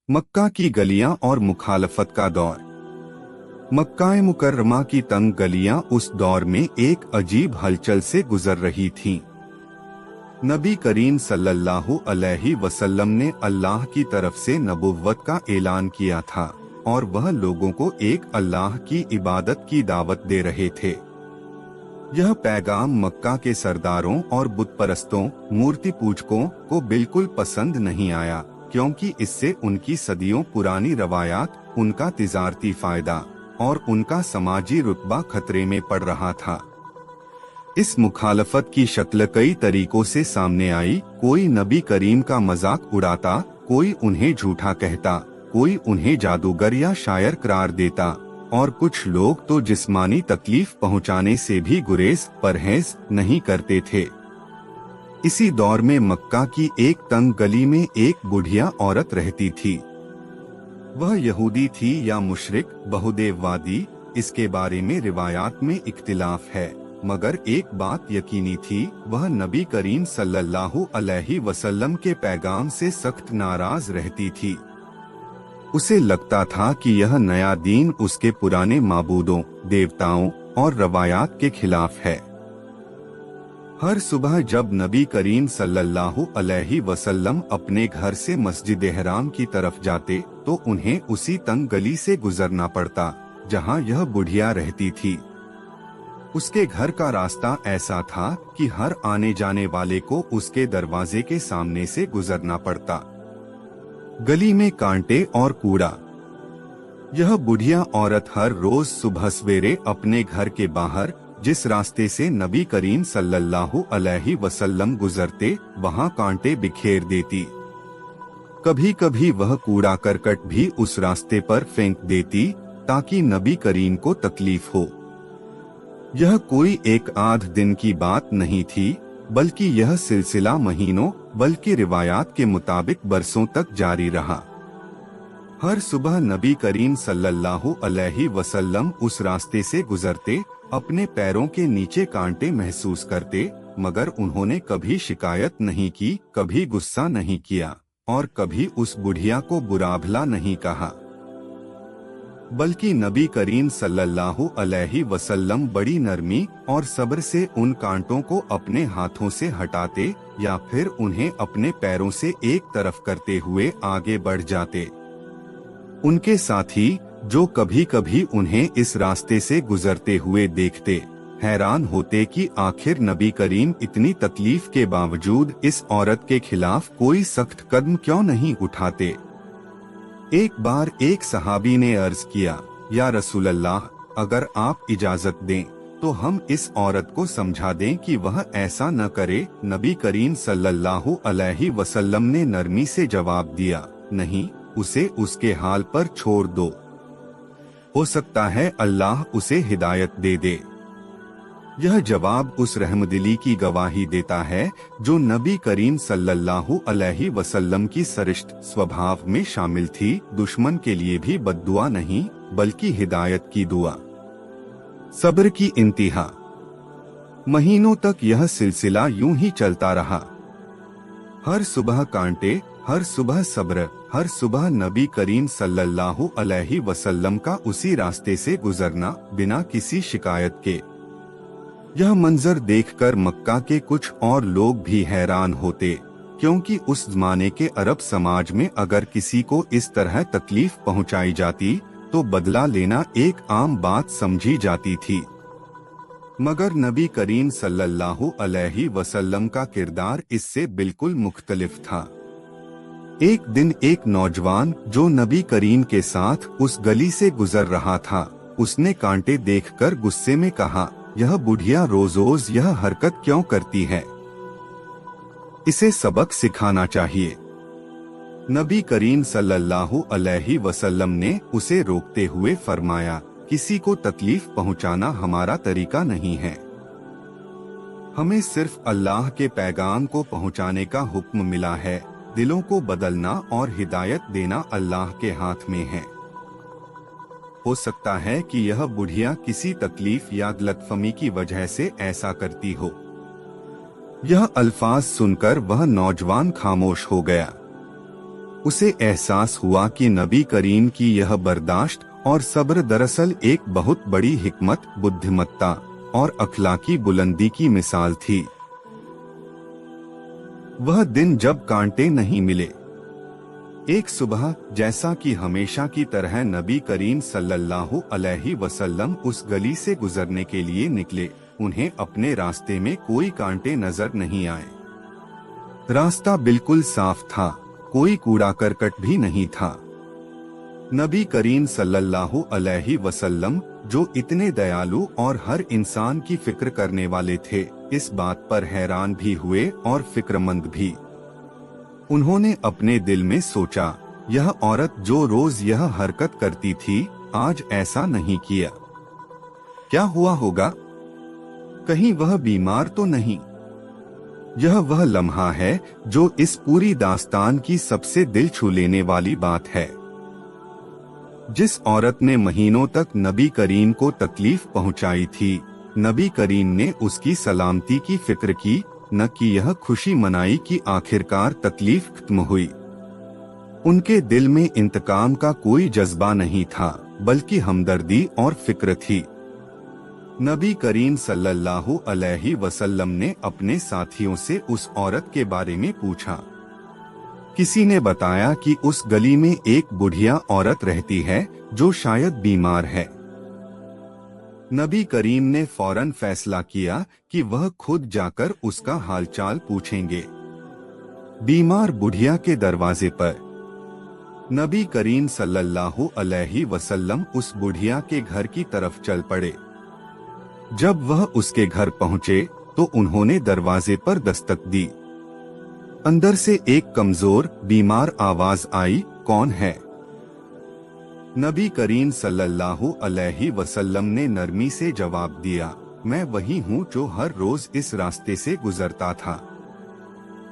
मक्का की गलियां और मुखालफत का दौर। मक्का मुकर्रमा की तंग गलियां उस दौर में एक अजीब हलचल से गुजर रही थीं। नबी करीम सल्लल्लाहु अलैहि वसल्लम ने अल्लाह की तरफ से नबुव्वत का ऐलान किया था और वह लोगों को एक अल्लाह की इबादत की दावत दे रहे थे। यह पैगाम मक्का के सरदारों और बुत परस्तों, मूर्ति पूजकों को बिल्कुल पसंद नहीं आया, क्योंकि इससे उनकी सदियों पुरानी रवायात, उनका तिजारती फायदा और उनका समाजी रुतबा खतरे में पड़ रहा था। इस मुखालफत की शक्ल कई तरीकों से सामने आई। कोई नबी करीम का मजाक उड़ाता, कोई उन्हें झूठा कहता, कोई उन्हें जादूगर या शायर करार देता और कुछ लोग तो जिस्मानी तकलीफ पहुंचाने से भी परहेज नहीं करते थे। इसी दौर में मक्का की एक तंग गली में एक बुढ़िया औरत रहती थी। वह यहूदी थी या मुशरिक, बहुदेववादी, इसके बारे में रिवायात में इख्तिलाफ है, मगर एक बात यकीनी थी, वह नबी करीम सल्लल्लाहु अलैहि वसल्लम के पैगाम से सख्त नाराज रहती थी। उसे लगता था कि यह नया दीन उसके पुराने माबूदों, देवताओं और रवायात के खिलाफ है। हर सुबह जब नबी करीम सल्लल्लाहु अलैहि वसल्लम अपने घर से मस्जिद हराम की तरफ जाते तो उन्हें उसी तंग गली से गुजरना पड़ता जहां यह बुढ़िया रहती थी। उसके घर का रास्ता ऐसा था कि हर आने जाने वाले को उसके दरवाजे के सामने से गुजरना पड़ता। गली में कांटे और कूड़ा। यह बुढ़िया औरत हर रोज सुबह सवेरे अपने घर के बाहर जिस रास्ते से नबी करीम सल्लल्लाहु अलैहि वसल्लम गुजरते, वहां कांटे बिखेर देती। कभी कभी वह कूड़ा करकट भी उस रास्ते पर फेंक देती ताकि नबी करीम को तकलीफ हो। यह कोई एक आध दिन की बात नहीं थी, बल्कि यह सिलसिला महीनों, बल्कि रिवायात के मुताबिक बरसों तक जारी रहा। हर सुबह नबी करीम सल्लल्लाहु अलैहि वसल्लम उस रास्ते से गुजरते, अपने पैरों के नीचे कांटे महसूस करते, मगर उन्होंने कभी शिकायत नहीं की, कभी गुस्सा नहीं किया और कभी उस बुढ़िया को बुरा भला नहीं कहा। बल्कि नबी करीम सल्लल्लाहु अलैहि वसल्लम बड़ी नरमी और सब्र से उन कांटों को अपने हाथों से हटाते या फिर उन्हें अपने पैरों से एक तरफ करते हुए आगे बढ़ जाते। उनके साथी जो कभी कभी उन्हें इस रास्ते से गुजरते हुए देखते, हैरान होते कि आखिर नबी करीम इतनी तकलीफ के बावजूद इस औरत के खिलाफ कोई सख्त कदम क्यों नहीं उठाते। एक बार एक सहाबी ने अर्ज किया, या रसूल अल्लाह, अगर आप इजाजत दें तो हम इस औरत को समझा दें कि वह ऐसा न करे। नबी करीम सल्लल्लाहु अलैहि वसल्लम ने नरमी से जवाब दिया, नहीं, उसे उसके हाल पर छोड़ दो, हो सकता है अल्लाह उसे हिदायत दे दे। यह जवाब उस रहमदिली की गवाही देता है जो नबी करीम सल्लल्लाहु अलैहि वसल्लम की सरिष्ठ स्वभाव में शामिल थी। दुश्मन के लिए भी बद्दुआ नहीं, बल्कि हिदायत की दुआ। सब्र की इंतहा। महीनों तक यह सिलसिला यूं ही चलता रहा। हर सुबह कांटे, हर सुबह सब्र, हर सुबह नबी करीम सल्लल्लाहु अलैहि वसल्लम का उसी रास्ते से गुजरना बिना किसी शिकायत के। यह मंजर देखकर मक्का के कुछ और लोग भी हैरान होते, क्योंकि उस जमाने के अरब समाज में अगर किसी को इस तरह तकलीफ पहुंचाई जाती तो बदला लेना एक आम बात समझी जाती थी। मगर नबी करीम सल्लल्लाहु अलैहि वसल्लम का किरदार इससे बिल्कुल मुख्तलिफ था। एक दिन एक नौजवान जो नबी करीम के साथ उस गली से गुजर रहा था, उसने कांटे देखकर गुस्से में कहा, यह बुढ़िया रोज रोज यह हरकत क्यों करती है, इसे सबक सिखाना चाहिए। नबी करीम सल्लल्लाहु अलैहि वसल्लम ने उसे रोकते हुए फरमाया, किसी को तकलीफ पहुंचाना हमारा तरीका नहीं है। हमें सिर्फ अल्लाह के पैगाम को पहुंचाने का हुक्म मिला है। दिलों को बदलना और हिदायत देना अल्लाह के हाथ में है। हो सकता है कि यह बुढ़िया किसी तकलीफ या गलतफहमी की वजह से ऐसा करती हो। यह अल्फाज सुनकर वह नौजवान खामोश हो गया। उसे एहसास हुआ कि नबी करीम की यह बर्दाश्त और सब्र दरअसल एक बहुत बड़ी हिकमत, बुद्धिमत्ता और अखलाकी बुलंदी की मिसाल थी। वह दिन जब कांटे नहीं मिले। एक सुबह जैसा कि हमेशा की तरह नबी करीम सल्लल्लाहु अलैहि वसल्लम उस गली से गुजरने के लिए निकले। उन्हें अपने रास्ते में कोई कांटे नजर नहीं आए। रास्ता बिल्कुल साफ था, कोई कूड़ा करकट भी नहीं था। नबी करीम सल्लल्लाहु अलैहि वसल्लम, जो इतने दयालु और हर इंसान की फिक्र करने वाले थे, इस बात पर हैरान भी हुए और फिक्रमंद भी। उन्होंने अपने दिल में सोचा, यह औरत जो रोज यह हरकत करती थी, आज ऐसा नहीं किया। क्या हुआ होगा? कहीं वह बीमार तो नहीं? यह वह लम्हा है जो इस पूरी दास्तान की सबसे दिल छू लेने वाली बात है। जिस औरत ने महीनों तक नबी करीम को तकलीफ पहुंचाई थी, नबी करीम ने उसकी सलामती की फिक्र की, न कि यह खुशी मनाई कि आखिरकार तकलीफ खत्म हुई। उनके दिल में इंतकाम का कोई जज्बा नहीं था, बल्कि हमदर्दी और फिक्र थी। नबी करीम सल्लल्लाहु अलैहि वसल्लम ने अपने साथियों से उस औरत के बारे में पूछा। किसी ने बताया कि उस गली में एक बुढ़िया औरत रहती है जो शायद बीमार है। नबी करीम ने फौरन फैसला किया कि वह खुद जाकर उसका हालचाल पूछेंगे। बीमार बुढ़िया के दरवाजे पर नबी करीम सल्लल्लाहु अलैहि वसल्लम उस बुढ़िया के घर की तरफ चल पड़े। जब वह उसके घर पहुंचे तो उन्होंने दरवाजे पर दस्तक दी। अंदर से एक कमजोर, बीमार आवाज आई, कौन है? नबी करीम सल्लल्लाहु अलैहि वसल्लम ने नरमी से जवाब दिया, मैं वही हूँ जो हर रोज इस रास्ते से गुजरता था।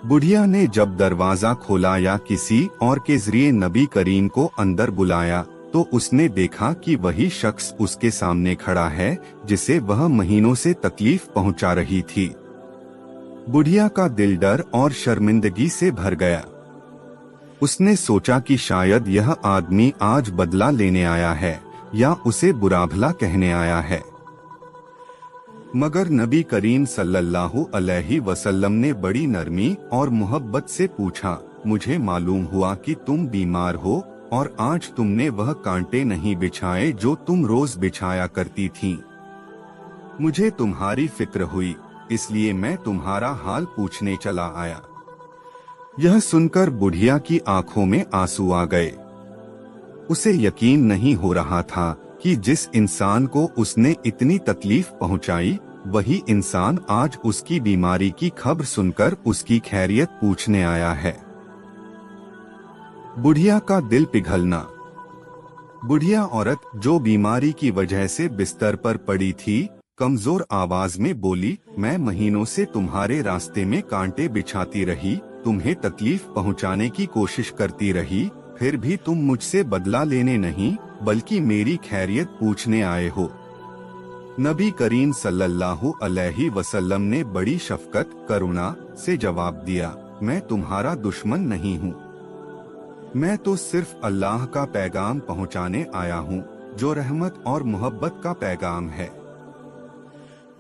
बुढ़िया ने जब दरवाजा खोला या किसी और के जरिए नबी करीम को अंदर बुलाया, तो उसने देखा कि वही शख्स उसके सामने खड़ा है जिसे वह महीनों से तकलीफ पहुंचा रही थी। बुढ़िया का दिल डर और शर्मिंदगी से भर गया। उसने सोचा कि शायद यह आदमी आज बदला लेने आया है या उसे बुरा भला कहने आया है। मगर नबी करीम सल्लल्लाहु अलैहि वसल्लम ने बड़ी नरमी और मोहब्बत से पूछा, मुझे मालूम हुआ कि तुम बीमार हो और आज तुमने वह कांटे नहीं बिछाए जो तुम रोज बिछाया करती थीं। मुझे तुम्हारी फिक्र हुई, इसलिए मैं तुम्हारा हाल पूछने चला आया। यह सुनकर बुढ़िया की आंखों में आंसू आ गए। उसे यकीन नहीं हो रहा था कि जिस इंसान को उसने इतनी तकलीफ पहुंचाई, वही इंसान आज उसकी बीमारी की खबर सुनकर उसकी खैरियत पूछने आया है। बुढ़िया का दिल पिघलना। बुढ़िया औरत जो बीमारी की वजह से बिस्तर पर पड़ी थी, कमजोर आवाज में बोली, मैं महीनों से तुम्हारे रास्ते में कांटे बिछाती रही, तुम्हें तकलीफ पहुंचाने की कोशिश करती रही, फिर भी तुम मुझसे बदला लेने नहीं बल्कि मेरी खैरियत पूछने आए हो। नबी करीम सल्लल्लाहु अलैहि वसल्लम ने बड़ी शफकत, करुणा से जवाब दिया, मैं तुम्हारा दुश्मन नहीं हूँ। मैं तो सिर्फ अल्लाह का पैगाम पहुंचाने आया हूँ, जो रहमत और मोहब्बत का पैगाम है।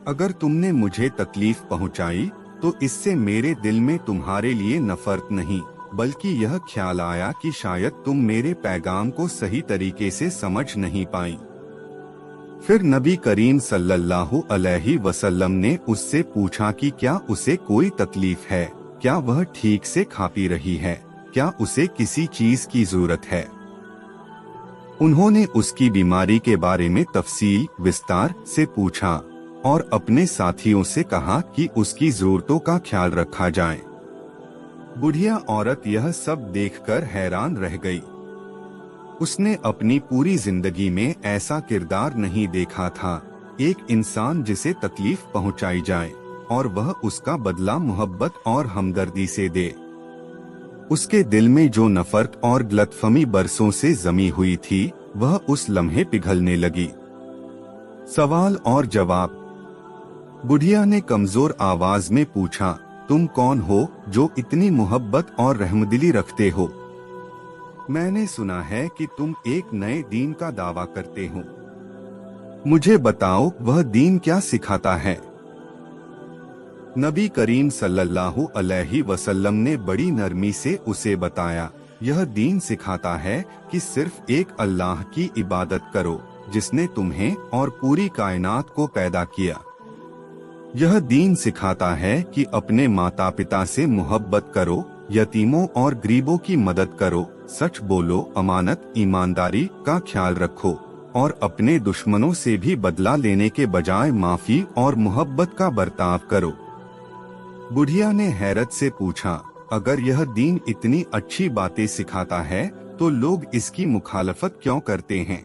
अगर तुमने मुझे तकलीफ पहुंचाई तो इससे मेरे दिल में तुम्हारे लिए नफरत नहीं, बल्कि यह ख्याल आया कि शायद तुम मेरे पैगाम को सही तरीके से समझ नहीं पाई। फिर नबी करीम सल्लल्लाहु अलैहि वसल्लम ने उससे पूछा कि क्या उसे कोई तकलीफ है, क्या वह ठीक से खा पी रही है, क्या उसे किसी चीज की जरूरत है। उन्होंने उसकी बीमारी के बारे में तफसील विस्तार से पूछा और अपने साथियों से कहा कि उसकी जरूरतों का ख्याल रखा जाए। बुढ़िया औरत यह सब देखकर हैरान रह गई। उसने अपनी पूरी जिंदगी में ऐसा किरदार नहीं देखा था, एक इंसान जिसे तकलीफ पहुंचाई जाए और वह उसका बदला मोहब्बत और हमदर्दी से दे। उसके दिल में जो नफरत और गलतफहमी बरसों से जमी हुई थी, वह उस लम्हे पिघलने लगी। सवाल और जवाब। बुढ़िया ने कमजोर आवाज में पूछा, तुम कौन हो जो इतनी मोहब्बत और रहमदिली रखते हो? मैंने सुना है कि तुम एक नए दीन का दावा करते हो। मुझे बताओ वह दीन क्या सिखाता है। नबी करीम सल्लल्लाहु अलैहि वसल्लम ने बड़ी नरमी से उसे बताया, यह दीन सिखाता है कि सिर्फ एक अल्लाह की इबादत करो जिसने तुम्हें और पूरी कायनात को पैदा किया। यह दीन सिखाता है कि अपने माता पिता से मोहब्बत करो, यतीमों और गरीबों की मदद करो, सच बोलो, अमानत ईमानदारी का ख्याल रखो और अपने दुश्मनों से भी बदला लेने के बजाय माफी और मोहब्बत का बर्ताव करो। बुढ़िया ने हैरत से पूछा, अगर यह दीन इतनी अच्छी बातें सिखाता है तो लोग इसकी मुखालफत क्यों करते हैं?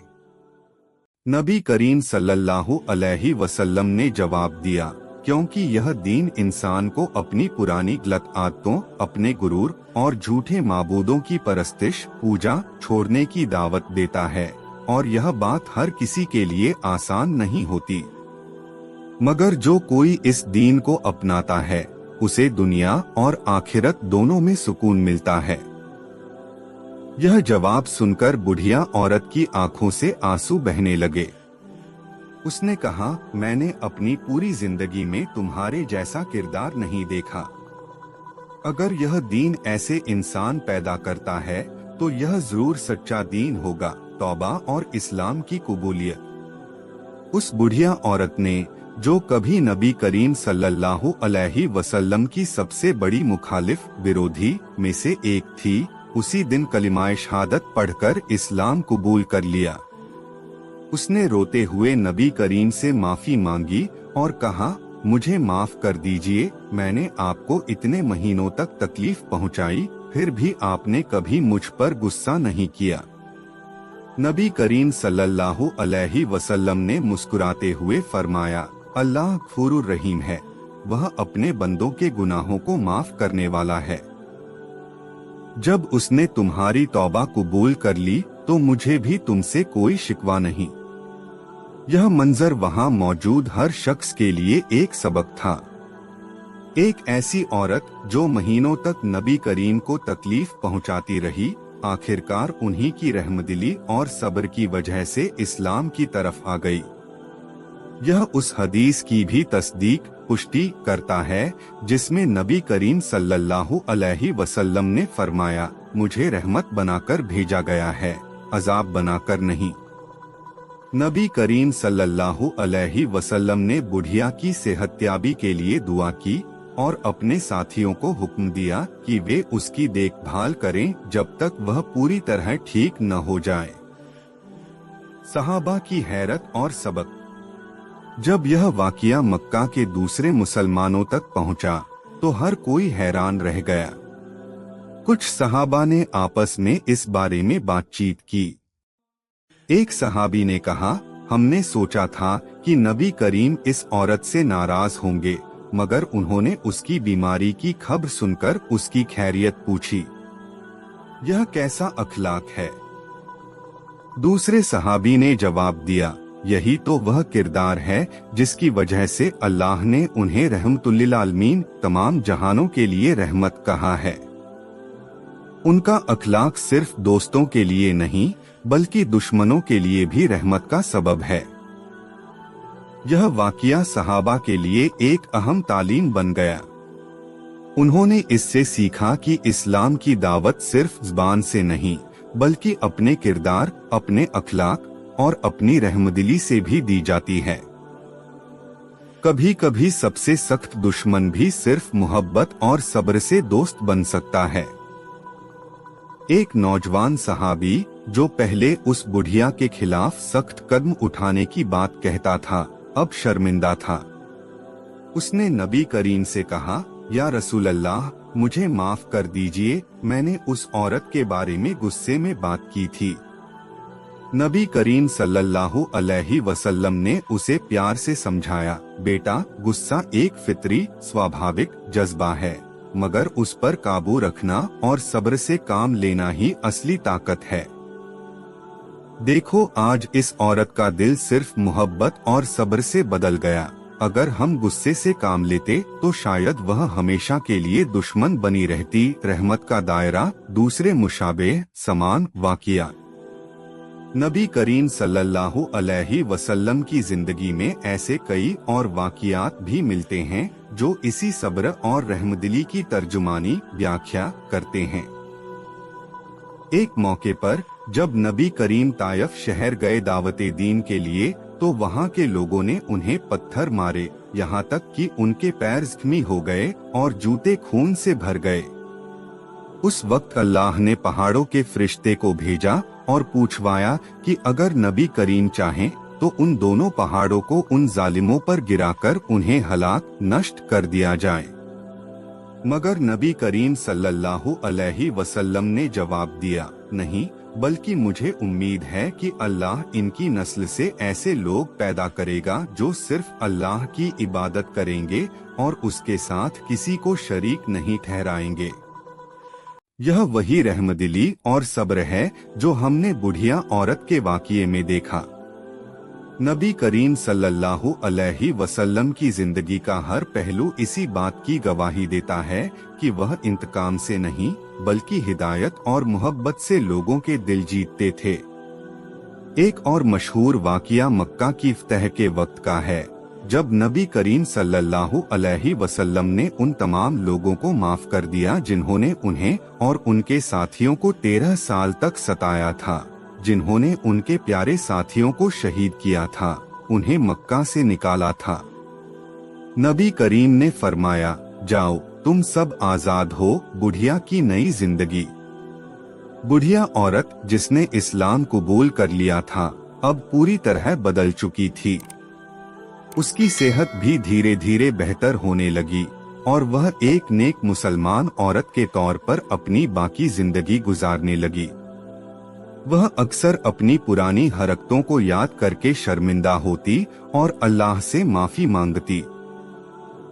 नबी करीम सल्लल्लाहु अलैहि वसल्लम ने जवाब दिया, क्योंकि यह दीन इंसान को अपनी पुरानी गलत आदतों, अपने गुरूर और झूठे माबूदों की परस्तिश पूजा छोड़ने की दावत देता है, और यह बात हर किसी के लिए आसान नहीं होती। मगर जो कोई इस दीन को अपनाता है उसे दुनिया और आखिरत दोनों में सुकून मिलता है। यह जवाब सुनकर बुढ़िया औरत की आंखों से आंसू बहने लगे। उसने कहा, मैंने अपनी पूरी जिंदगी में तुम्हारे जैसा किरदार नहीं देखा। अगर यह दीन ऐसे इंसान पैदा करता है तो यह जरूर सच्चा दीन होगा, तौबा और इस्लाम की कबूलियत। उस बुढ़िया औरत ने, जो कभी नबी करीम सल्लल्लाहु अलैहि वसल्लम की सबसे बड़ी मुखालिफ विरोधी में से एक थी, उसी दिन कलिमाए शहादत पढ़कर इस्लाम कबूल कर लिया। उसने रोते हुए नबी करीम से माफी मांगी और कहा, मुझे माफ कर दीजिए, मैंने आपको इतने महीनों तक तकलीफ पहुंचाई, फिर भी आपने कभी मुझ पर गुस्सा नहीं किया। नबी करीम सल्लल्लाहु अलैहि वसल्लम ने मुस्कुराते हुए फरमाया, अल्लाह गफूरुर रहीम है, वह अपने बंदों के गुनाहों को माफ करने वाला है। जब उसने तुम्हारी तौबा कबूल कर ली तो मुझे भी तुमसे कोई शिकवा नहीं। यह मंजर वहां मौजूद हर शख्स के लिए एक सबक था। एक ऐसी औरत जो महीनों तक नबी करीम को तकलीफ पहुंचाती रही, आखिरकार उन्हीं की रहमदिली और सब्र की वजह से इस्लाम की तरफ आ गई। यह उस हदीस की भी तस्दीक पुष्टि करता है जिसमें नबी करीम सल्लल्लाहु अलैहि वसल्लम ने फरमाया, मुझे रहमत बनाकर भेजा गया है, अजाब बनाकर नहीं। नबी करीम सल्लल्लाहु अलैहि वसल्लम ने बुढ़िया की सेहतयाबी के लिए दुआ की और अपने साथियों को हुक्म दिया कि वे उसकी देखभाल करें जब तक वह पूरी तरह ठीक न हो जाए। सहाबा की हैरत और सबक। जब यह वाकया मक्का के दूसरे मुसलमानों तक पहुंचा तो हर कोई हैरान रह गया। कुछ सहाबा ने आपस में इस बारे में बातचीत की। एक सहाबी ने कहा, हमने सोचा था कि नबी करीम इस औरत से नाराज होंगे, मगर उन्होंने उसकी बीमारी की खबर सुनकर उसकी खैरियत पूछी। यह कैसा अखलाक है? दूसरे सहाबी ने जवाब दिया, यही तो वह किरदार है जिसकी वजह से अल्लाह ने उन्हें रहमतुल्लिल आलमीन, तमाम जहानों के लिए रहमत कहा है। उनका अखलाक सिर्फ दोस्तों के लिए नहीं बल्कि दुश्मनों के लिए भी रहमत का सबब है। यह वाकया सहाबा के लिए एक अहम तालीम बन गया। उन्होंने इससे सीखा कि इस्लाम की दावत सिर्फ ज़बान से नहीं बल्कि अपने किरदार, अपने अखलाक और अपनी रहमदिली से भी दी जाती है। कभी कभी सबसे सख्त दुश्मन भी सिर्फ मोहब्बत और सब्र से दोस्त बन सकता है। एक नौजवान सहाबी जो पहले उस बुढ़िया के खिलाफ सख्त कदम उठाने की बात कहता था, अब शर्मिंदा था। उसने नबी करीम से कहा, या रसूल अल्लाह, मुझे माफ कर दीजिए, मैंने उस औरत के बारे में गुस्से में बात की थी। नबी करीम सल्लल्लाहु अलैहि वसल्लम ने उसे प्यार से समझाया, बेटा, गुस्सा एक फितरी स्वाभाविक जज्बा है, मगर उस पर काबू रखना और सब्र से काम लेना ही असली ताकत है। देखो, आज इस औरत का दिल सिर्फ मोहब्बत और सब्र से बदल गया। अगर हम गुस्से से काम लेते तो शायद वह हमेशा के लिए दुश्मन बनी रहती। रहमत का दायरा, दूसरे मुशाबे समान वाक़िया। नबी करीम सल्लल्लाहु अलैहि वसल्लम की जिंदगी में ऐसे कई और वाक़ियात भी मिलते हैं जो इसी सब्र और रहमदिली की तर्जुमानी व्याख्या करते हैं। एक मौके पर जब नबी करीम ताइफ शहर गए दावते दीन के लिए, तो वहाँ के लोगों ने उन्हें पत्थर मारे, यहाँ तक कि उनके पैर जख्मी हो गए और जूते खून से भर गए। उस वक्त अल्लाह ने पहाड़ों के फरिश्ते को भेजा और पूछवाया कि अगर नबी करीम चाहें तो उन दोनों पहाड़ों को उन जालिमों पर गिराकर उन्हें हलाक नष्ट कर दिया जाए। मगर नबी करीम सल्लल्लाहु अलैहि वसल्लम ने जवाब दिया, नहीं, बल्कि मुझे उम्मीद है कि अल्लाह इनकी नस्ल से ऐसे लोग पैदा करेगा जो सिर्फ अल्लाह की इबादत करेंगे और उसके साथ किसी को शरीक नहीं ठहराएंगे। यह वही रहमदिली और सब्र है जो हमने बुढ़िया औरत के वाक़ये में देखा। नबी करीम सल्लल्लाहु अलैहि वसल्लम की जिंदगी का हर पहलू इसी बात की गवाही देता है कि वह इंतकाम से नहीं बल्कि हिदायत और मोहब्बत से लोगों के दिल जीतते थे। एक और मशहूर वाक़िया मक्का की फतह के वक्त का है, जब नबी करीम सल्लल्लाहु अलैहि वसल्लम ने उन तमाम लोगों को माफ कर दिया जिन्होंने उन्हें और उनके साथियों को 13 साल तक सताया था, जिन्होंने उनके प्यारे साथियों को शहीद किया था, उन्हें मक्का से निकाला था। नबी करीम ने फरमाया, जाओ, तुम सब आजाद हो। बुढ़िया की नई जिंदगी। बुढ़िया औरत जिसने इस्लाम कबूल कर लिया था, अब पूरी तरह बदल चुकी थी। उसकी सेहत भी धीरे धीरे बेहतर होने लगी और वह एक नेक मुसलमान औरत के तौर पर अपनी बाकी जिंदगी गुजारने लगी। वह अक्सर अपनी पुरानी हरकतों को याद करके शर्मिंदा होती और अल्लाह से माफी मांगती।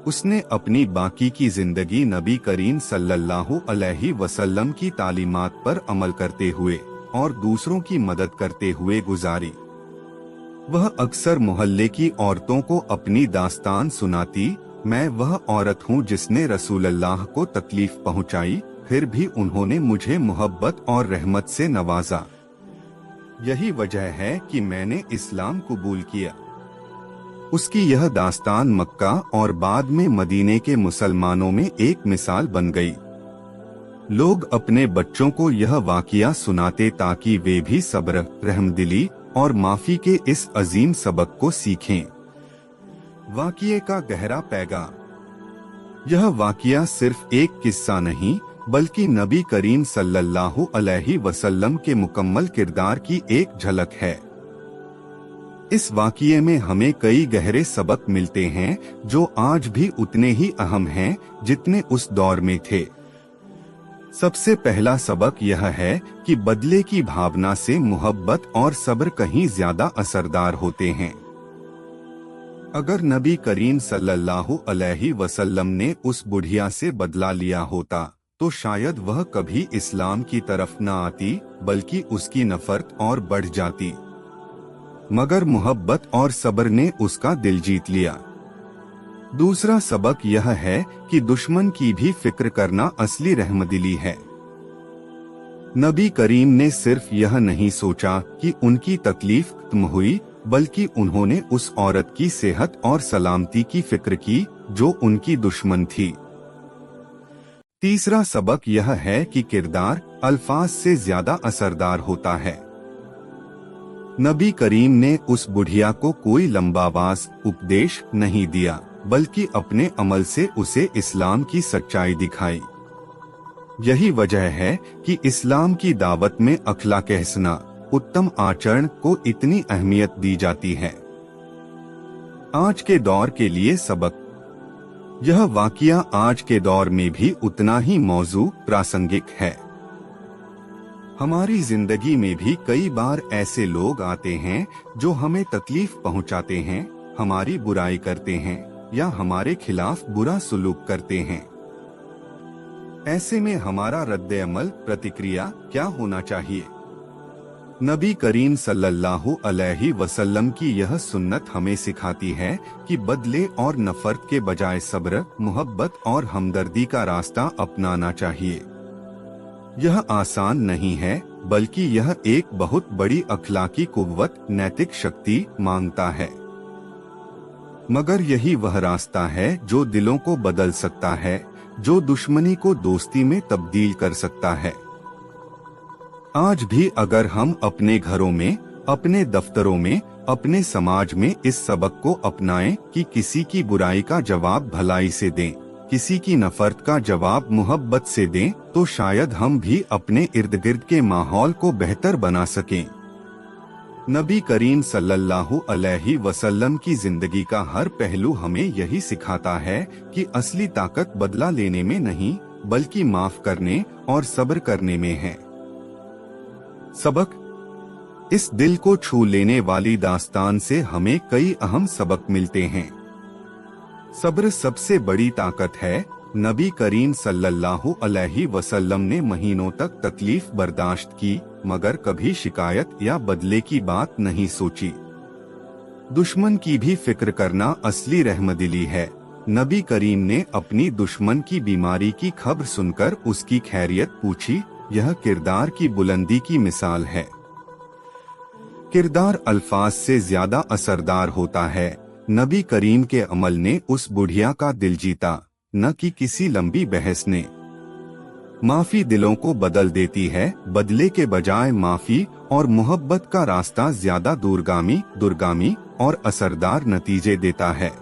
उसने अपनी बाकी की जिंदगी नबी करीम सल्लल्लाहु अलैहि वसल्लम की तालीमात पर अमल करते हुए और दूसरों की मदद करते हुए गुजारी। वह अक्सर मोहल्ले की औरतों को अपनी दास्तान सुनाती, मैं वह औरत हूँ जिसने रसूलल्लाह को तकलीफ पहुँचाई, फिर भी उन्होंने मुझे मोहब्बत और रहमत से नवाजा। यही वजह है कि मैंने इस्लाम कबूल किया। उसकी यह दास्तान मक्का और बाद में मदीने के मुसलमानों में एक मिसाल बन गई। लोग अपने बच्चों को यह वाक़िया सुनाते ताकि वे भी सब्र, रहमदिली और माफी के इस अजीम सबक को सीखें। वाक़िये का गहरा पैगाम। यह वाक़िया सिर्फ एक किस्सा नहीं बल्कि नबी करीम सल्लल्लाहु अलैहि वसल्लम के मुकम्मल किरदार की एक झलक है। इस वाक़िये में हमें कई गहरे सबक मिलते हैं जो आज भी उतने ही अहम हैं जितने उस दौर में थे। सबसे पहला सबक यह है कि बदले की भावना से मोहब्बत और सब्र कहीं ज्यादा असरदार होते हैं। अगर नबी करीम सल्लल्लाहु अलैहि वसल्लम ने उस बुढ़िया से बदला लिया होता तो शायद वह कभी इस्लाम की तरफ न आती बल्कि उसकी नफरत और बढ़ जाती। मगर मोहब्बत और सब्र ने उसका दिल जीत लिया। दूसरा सबक यह है कि दुश्मन की भी फिक्र करना असली रहमदिली है। नबी करीम ने सिर्फ यह नहीं सोचा कि उनकी तकलीफ खत्म हुई, बल्कि उन्होंने उस औरत की सेहत और सलामती की फिक्र की जो उनकी दुश्मन थी। तीसरा सबक यह है कि किरदार अल्फाज से ज्यादा असरदार होता है। नबी करीम ने उस बुढ़िया को कोई लंबावास उपदेश नहीं दिया बल्कि अपने अमल से उसे इस्लाम की सच्चाई दिखाई। यही वजह है कि इस्लाम की दावत में अखलाक हसना, उत्तम आचरण को इतनी अहमियत दी जाती है। आज के दौर के लिए सबक। यह वाक़िया आज के दौर में भी उतना ही मौजू प्रासंगिक है। हमारी जिंदगी में भी कई बार ऐसे लोग आते हैं जो हमें तकलीफ पहुंचाते हैं, हमारी बुराई करते हैं या हमारे खिलाफ बुरा सलूक करते हैं। ऐसे में हमारा रद्द-ए-अमल, प्रतिक्रिया क्या होना चाहिए? नबी करीम सल्लल्लाहु अलैहि वसल्लम की यह सुन्नत हमें सिखाती है कि बदले और नफरत के बजाय सब्र, मोहब्बत और हमदर्दी का रास्ता अपनाना चाहिए। यह आसान नहीं है, बल्कि यह एक बहुत बड़ी अखलाकी कुव्वत, नैतिक शक्ति मांगता है। मगर यही वह रास्ता है जो दिलों को बदल सकता है, जो दुश्मनी को दोस्ती में तब्दील कर सकता है। आज भी अगर हम अपने घरों में, अपने दफ्तरों में, अपने समाज में इस सबक को अपनाएं कि किसी की बुराई का जवाब भलाई से दें, किसी की नफरत का जवाब मोहब्बत से दें, तो शायद हम भी अपने इर्द गिर्द के माहौल को बेहतर बना सकें। नबी करीम सल्लल्लाहु अलैहि वसल्लम की जिंदगी का हर पहलू हमें यही सिखाता है कि असली ताकत बदला लेने में नहीं, बल्कि माफ करने और सब्र करने में है। सबक। इस दिल को छू लेने वाली दास्तान से हमें कई अहम सबक मिलते हैं। सब्र सबसे बड़ी ताकत है। नबी करीम सल्लल्लाहु अलैहि वसल्लम ने महीनों तक तकलीफ बर्दाश्त की, मगर कभी शिकायत या बदले की बात नहीं सोची। दुश्मन की भी फिक्र करना असली रहमदिली है। नबी करीम ने अपनी दुश्मन की बीमारी की खबर सुनकर उसकी खैरियत पूछी। यह किरदार की बुलंदी की मिसाल है। किरदार अल्फाज से ज्यादा असरदार होता है। नबी करीम के अमल ने उस बुढ़िया का दिल जीता, न कि किसी लंबी बहस ने। माफी दिलों को बदल देती है। बदले के बजाय माफी और मोहब्बत का रास्ता ज्यादा दूरगामी और असरदार नतीजे देता है।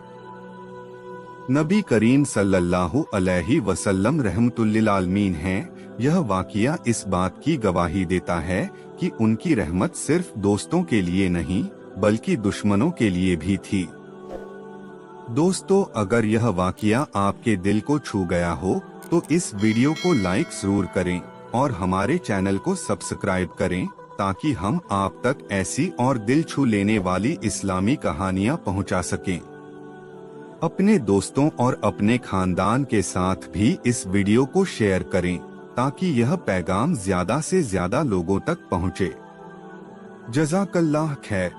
नबी करीम सल्लल्लाहु अलैहि वसल्लम रहमतुल्लिल आलमीन हैं। यह वाक़िया इस बात की गवाही देता है कि उनकी रहमत सिर्फ दोस्तों के लिए नहीं, बल्कि दुश्मनों के लिए भी थी। दोस्तों, अगर यह वाक़िया आपके दिल को छू गया हो तो इस वीडियो को लाइक जरूर करें और हमारे चैनल को सब्सक्राइब करें, ताकि हम आप तक ऐसी और दिल छू लेने वाली इस्लामी कहानियां पहुंचा सकें। अपने दोस्तों और अपने खानदान के साथ भी इस वीडियो को शेयर करें, ताकि यह पैगाम ज्यादा से ज्यादा लोगों तक पहुंचे। जज़ाकल्लाह खैर।